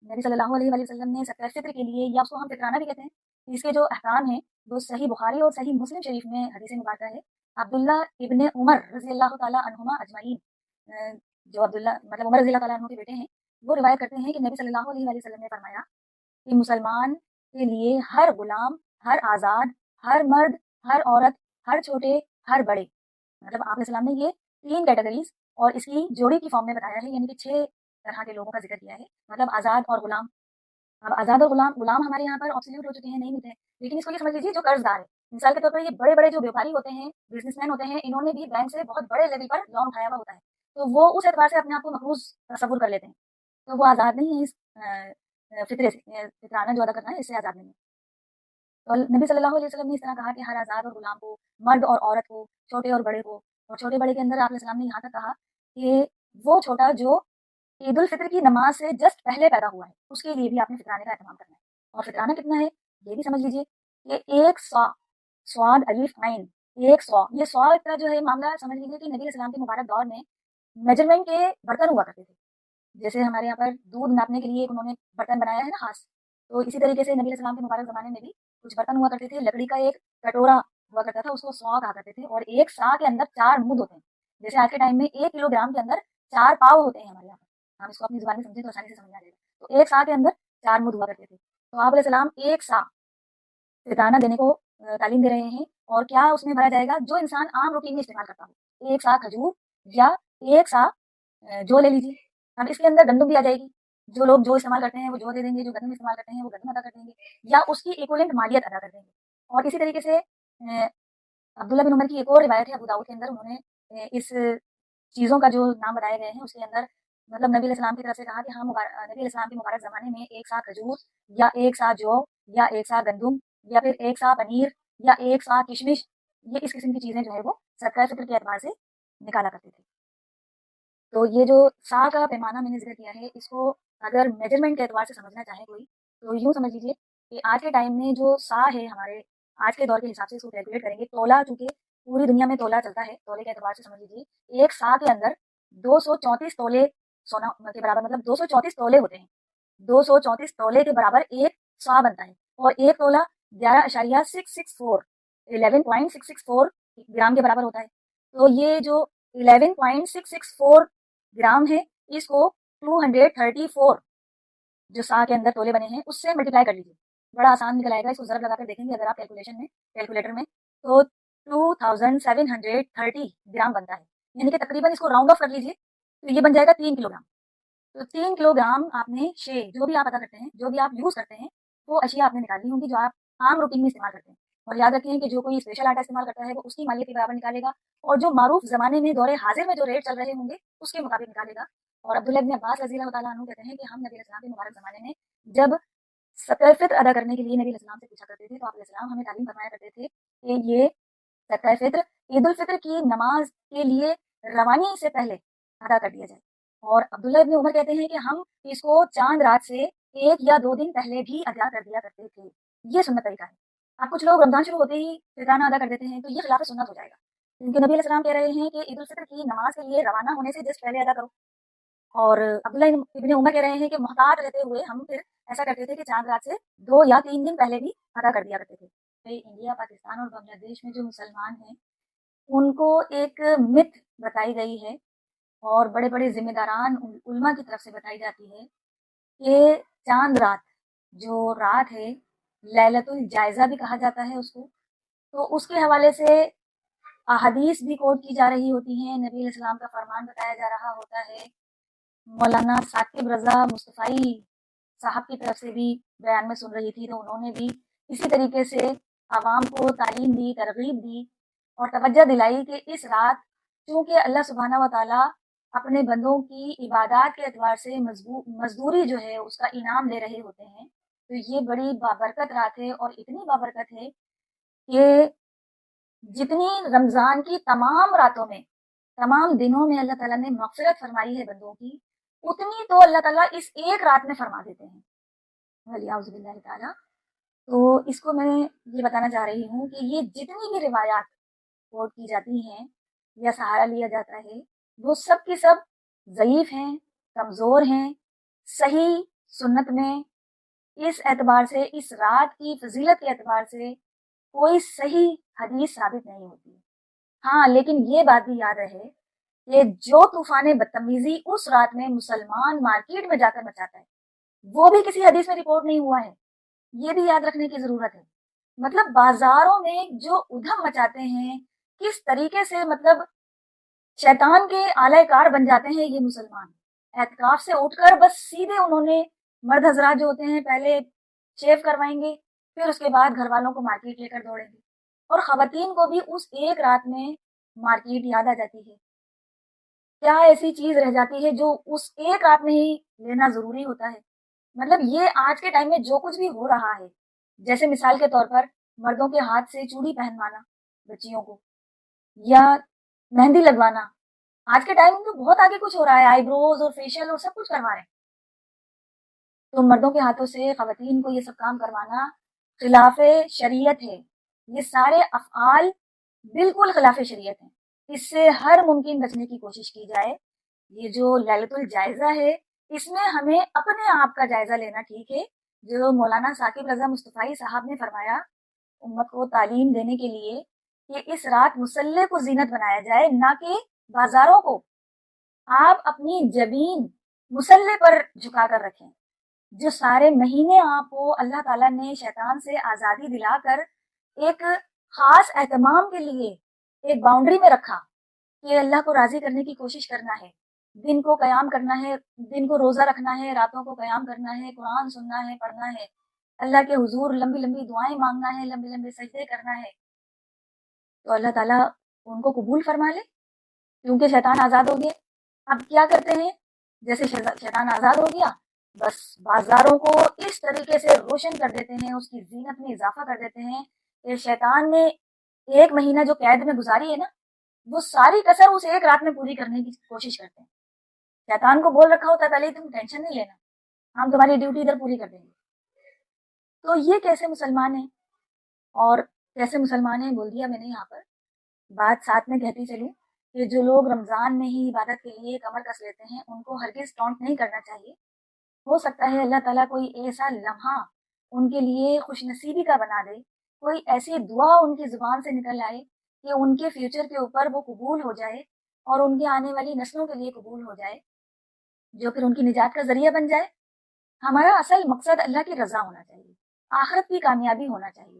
نبی صلی اللہ علیہ وآلہ وسلم نے زکوٰۃ فطر کے لیے، یا اس کو ہم فطرانہ بھی کہتے ہیں، اس کے جو احکام ہیں وہ صحیح بخاری اور صحیح مسلم شریف میں حدیث مبارکہ ہے۔ عبداللہ ابن عمر رضی اللہ تعالیٰ عنہما اجمعین، جو عبداللہ مطلب عمر رضی اللہ تعالیٰ عنہ کے بیٹے ہیں، وہ روایت کرتے ہیں کہ نبی صلی اللہ علیہ وآلہ وسلم نے فرمایا کہ مسلمان کے لیے ہر غلام، ہر آزاد، ہر مرد، ہر عورت، ہر چھوٹے، ہر بڑے، مطلب آپ علیہ السلام نے یہ 3 کیٹیگریز اور اس کی جوڑی کی فارم میں بتایا ہے، یعنی کہ 6 طرح کے لوگوں کا ذکر کیا ہے، مطلب آزاد اور غلام۔ اب آزاد اور غلام ہمارے یہاں پر آبسلیوٹ ہو چکے ہیں، نہیں ملتے ہیں، لیکن اس کو یہ سمجھ لیجیے جو قرض دار ہے، مثال کے طور پر یہ بڑے بڑے جو بیوپاری ہوتے ہیں، بزنس مین ہوتے ہیں، انہوں نے بھی بینک سے بہت بڑے لیول پر لون اٹھایا ہوا ہوتا ہے، تو وہ اس اعتبار سے اپنے آپ کو مقروض تصور کر لیتے ہیں، تو وہ آزاد نہیں ہے اس فطرے سے، فطرانہ جو ادا کرنا ہے اس سے آزاد نہیں ہے۔ تو نبی صلی اللہ علیہ وسلم نے اس طرح کہا کہ ہر آزاد اور غلام کو، مرد اور عورت کو، چھوٹے اور بڑے کو، اور چھوٹے بڑے کے اندر آپ علیہ السلام نے یہاں تک کہا کہ وہ چھوٹا جو عید الفطر کی نماز سے جسٹ پہلے پیدا ہوا ہے، اس کے لیے بھی آپ نے فطرانے کا اہتمام کرنا ہے۔ اور فطرانہ کتنا ہے یہ بھی سمجھ لیجیے کہ 1 سا، سواد الف عین، 1 سو، یہ 100 کا جو ہے معاملہ سمجھ لیجیے کہ نبی علیہ السلام کے مبارک دور میں میجرمنٹ کے برتن ہوا کرتے تھے، جیسے ہمارے یہاں پر دودھ ناپنے کے لیے انہوں نے برتن بنایا ہے نا خاص، تو اسی طریقے سے نبی علیہ السلام کے مبارک زمانے میں بھی کچھ برتن ہوا کرتے تھے، لکڑی کا ایک کٹورا ہوا کرتا تھا، اس کو سا کہا کرتے تھے، اور 1 سا کے اندر 4 مد ہوتے ہیں، جیسے آج کے ٹائم میں 1 کلو گرام کے اندر 4 پاؤ ہوتے ہیں ہمارے یہاں پر، ہم اس کو اپنی زبان میں سمجھیں تو آسانی سے سمجھ آ جائے گا، تو 1 سا کے اندر 4 مد ہوا کرتے تھے، تو آپ علیہ السلام 1 سا فطرانہ دینے کو تعلیم دے رہے ہیں، اور کیا اس میں بھرا جائے گا جو انسان عام روٹین میں استعمال کرتا ہو، 1 سا کھجور یا 1 سا جو لے لیجیے، اب اس کے اندر گندم بھی آ جائے گی، جو لوگ جو استعمال کرتے ہیں وہ جو دے دیں گے، جو گندم استعمال کرتے ہیں وہ گندم ادا کر دیں گے، یا اس کی ایکولنٹ مالیت ادا کر دیں گے۔ اور اسی طریقے سے عبداللہ بن عمر کی ایک اور روایت ہے ابو داؤد کے اندر، انہوں نے اس چیزوں کا جو نام بتائے گئے ہیں اس کے اندر مطلب نبی علیہ السلام کی طرف سے کہا کہ ہم نبی علیہ السلام کے مبارک زمانے میں 1 سا کھجور یا 1 سا جو یا 1 سا گندم یا پھر 1 سا پنیر یا 1 سا کشمش، یہ اس قسم کی چیزیں جو ہے وہ صدقہ فطر کے اعتبار سے نکالا کرتے تھے۔ تو یہ جو سا کا پیمانہ میں نے ذکر کیا ہے، اس کو اگر میجرمنٹ کے اعتبار سے سمجھنا چاہے کوئی تو یوں سمجھ لیجیے کہ آج کے ٹائم میں جو سا ہے ہمارے آج کے دور کے حساب سے اس کو کیلکولیٹ کریں گے، تولا چونکہ پوری دنیا میں تولا چلتا ہے، تولے کے اعتبار سے سمجھ لیجیے 1 سا کے اندر 234 تولے سونا کے برابر، مطلب 234 تولے ہوتے ہیں، 234 تولے کے برابر 1 سا بنتا ہے، اور 1 تولا 11.664 11.664 گرام کے برابر ہوتا ہے، تو یہ جو 11.664 گرام ہے اس کو 234 جو سا کے اندر تولے بنے ہیں اس سے ملٹیپلائی کر لیجیے، بڑا آسان نکل آئے گا، اس کو ضرب لگا کر دیکھیں گے اگر آپ کیلکولیشن میں کیلکولیٹر میں تو 2730 گرام بنتا ہے، یعنی کہ تقریباً اس کو راؤنڈ آف کر لیجیے تو یہ بن جائے گا 3 کلو گرام۔ تو 3 کلو گرام آپ نے شے جو بھی آپ ادا کرتے ہیں، جو بھی آپ یوز کرتے ہیں، وہ اشیاء آپ نے نکالنی ہوں گی جو آپ عام روٹین میں استعمال کرتے ہیں، اور یاد رکھیں کہ جو کوئی اسپیشل آٹا استعمال کرتا ہے وہ اس کی مالیت کے برابر نکالے گا، اور جو معروف زمانے میں دور حاضر میں جو ریٹ چل رہے ہوں گے اس کے مطابق نکالے گا۔ اور عبداللہ بن عباس رضی اللہ تعالیٰ عنہ کہتے ہیں کہ ہم نبی علیہ السلام کے مبارک زمانے میں جب زکوٰۃ فطر ادا کرنے کے لیے نبی علیہ السلام سے پوچھا کرتے تھے تو آپ علیہ السلام ہمیں تعلیم فرمایا کرتے تھے کہ یہ زکوٰۃ فطر عید الفطر کی نماز کے لیے روانی سے پہلے ادا کر دیا جائے، اور عبداللہ ابن عمر کہتے ہیں کہ ہم اس کو چاند رات سے 1 یا 2 دن پہلے بھی ادا کر دیا کرتے تھے، یہ سنت طریقہ ہے۔ اب کچھ لوگ رمضان شروع ہوتے ہی فطرانہ ادا کر دیتے ہیں تو یہ خلاف سنت ہو جائے گا، کیونکہ نبی علیہ السلام کہہ رہے ہیں کہ عید الفطر کی نماز کے لیے روانہ ہونے سے جسٹ پہلے ادا کرو، اور عبداللہ ابن عمر کہہ رہے ہیں کہ محتاط رہتے ہوئے ہم پھر ایسا کرتے تھے کہ چاند رات سے 2 یا 3 دن پہلے بھی ادا کر دیا کرتے تھے۔ انڈیا، پاکستان اور بنگلہ دیش میں جو مسلمان ہیں ان کو ایک مت بتائی گئی ہے اور بڑے بڑے ذمہ داران علماء کی طرف سے بتائی جاتی ہے کہ چاند رات جو رات ہے لیلۃ الجائزہ بھی کہا جاتا ہے اس کو، تو اس کے حوالے سے احادیث بھی کوٹ کی جا رہی ہوتی ہیں، نبی علیہ السلام کا فرمان بتایا جا رہا ہوتا ہے، مولانا ثاقب رضا مصطفی صاحب کی طرف سے بھی بیان میں سن رہی تھی تو انہوں نے بھی اسی طریقے سے عوام کو تعلیم دی، ترغیب دی اور توجہ دلائی کہ اس رات چونکہ اللہ سبحانہ و تعالیٰ اپنے بندوں کی عبادات کے اعتبار سے مزدوری جو ہے اس کا انعام دے رہے ہوتے ہیں، تو یہ بڑی بابرکت رات ہے، اور اتنی بابرکت ہے کہ جتنی رمضان کی تمام راتوں میں، تمام دنوں میں اللہ تعالیٰ نے مغفرت فرمائی ہے بندوں کی، اتنی تو اللہ تعالیٰ اس ایک رات میں فرما دیتے ہیں، ولیعوذ باللہ تعالیٰ۔ تو اس کو میں یہ بتانا چاہ رہی ہوں کہ یہ جتنی بھی روایات کوٹ کی جاتی ہیں یا سہارا لیا جاتا ہے وہ سب کی سب ضعیف ہیں، کمزور ہیں، صحیح سنت میں اس اعتبار سے، اس رات کی فضیلت کے اعتبار سے کوئی صحیح حدیث ثابت نہیں ہوتی. ہاں لیکن یہ بات بھی یاد رہے کہ جو طوفان بدتمیزی اس رات میں مسلمان مارکیٹ میں جا کر مچاتا ہے وہ بھی کسی حدیث میں رپورٹ نہیں ہوا ہے. یہ بھی یاد رکھنے کی ضرورت ہے. مطلب بازاروں میں جو ادھم مچاتے ہیں، کس طریقے سے مطلب شیطان کے آلہ کار بن جاتے ہیں یہ مسلمان. اعتکاف سے اٹھ کر بس سیدھے انہوں نے، مرد حضرات جو ہوتے ہیں پہلے شیو کروائیں گے، پھر اس کے بعد گھر والوں کو مارکیٹ لے کر دوڑیں گے، اور خواتین کو بھی اس ایک رات میں مارکیٹ یاد آ جاتی ہے. کیا ایسی چیز رہ جاتی ہے جو اس ایک رات میں ہی لینا ضروری ہوتا ہے؟ مطلب یہ آج کے ٹائم میں جو کچھ بھی ہو رہا ہے، جیسے مثال کے طور پر مردوں کے ہاتھ سے چوڑی پہنوانا بچیوں کو، یا مہندی لگوانا، آج کے ٹائم میں تو بہت آگے کچھ ہو رہا ہے، آئی بروز اور فیشیل اور سب کچھ کروا رہے ہیں. تو مردوں کے ہاتھوں سے خواتین کو یہ سب کام کروانا خلاف شریعت ہے. یہ سارے افعال بالکل خلاف شریعت ہیں. اس سے ہر ممکن بچنے کی کوشش کی جائے. یہ جو لیلۃ الجائزہ ہے اس میں ہمیں اپنے آپ کا جائزہ لینا ٹھیک ہے. جو مولانا ثاقب رضا مصطفی صاحب نے فرمایا امت کو تعلیم دینے کے لیے کہ اس رات مصلے کو زینت بنایا جائے، نہ کہ بازاروں کو. آپ اپنی جبین مصلے پر جھکا کر رکھیں. جو سارے مہینے آپ کو اللہ تعالیٰ نے شیطان سے آزادی دلا کر ایک خاص اہتمام کے لیے ایک باؤنڈری میں رکھا کہ اللہ کو راضی کرنے کی کوشش کرنا ہے، دن کو قیام کرنا ہے، دن کو روزہ رکھنا ہے، راتوں کو قیام کرنا ہے، قرآن سننا ہے، پڑھنا ہے، اللہ کے حضور لمبی لمبی دعائیں مانگنا ہے، لمبے لمبے سجدے کرنا ہے، تو اللہ تعالیٰ ان کو قبول فرما لے کیونکہ شیطان آزاد ہو گیا. اب کیا کرتے ہیں؟ جیسے شیطان آزاد ہو گیا بس بازاروں کو اس طریقے سے روشن کر دیتے ہیں، اس کی زینت میں اضافہ کر دیتے ہیں کہ شیطان نے ایک مہینہ جو قید میں گزاری ہے نا، وہ ساری کسر اس ایک رات میں پوری کرنے کی کوشش کرتے ہیں. شیطان کو بول رکھا ہوتا پہلے تم ٹینشن نہیں لینا، ہم تمہاری ڈیوٹی ادھر پوری کر دیں گے. تو یہ کیسے مسلمان ہیں اور کیسے مسلمان ہیں بول دیا میں نے. یہاں پر بات ساتھ میں کہتی چلوں کہ جو لوگ رمضان میں ہی عبادت کے لیے کمر کس لیتے ہیں ان کو ہرگز ٹونٹ نہیں کرنا چاہیے. ہو سکتا ہے اللہ تعالیٰ کوئی ایسا لمحہ ان کے لیے خوش نصیبی کا بنا دے، کوئی ایسی دعا ان کی زبان سے نکل آئے کہ ان کے فیوچر کے اوپر وہ قبول ہو جائے اور ان کے آنے والی نسلوں کے لیے قبول ہو جائے، جو پھر ان کی نجات کا ذریعہ بن جائے. ہمارا اصل مقصد اللہ کی رضا ہونا چاہیے، آخرت کی کامیابی ہونا چاہیے.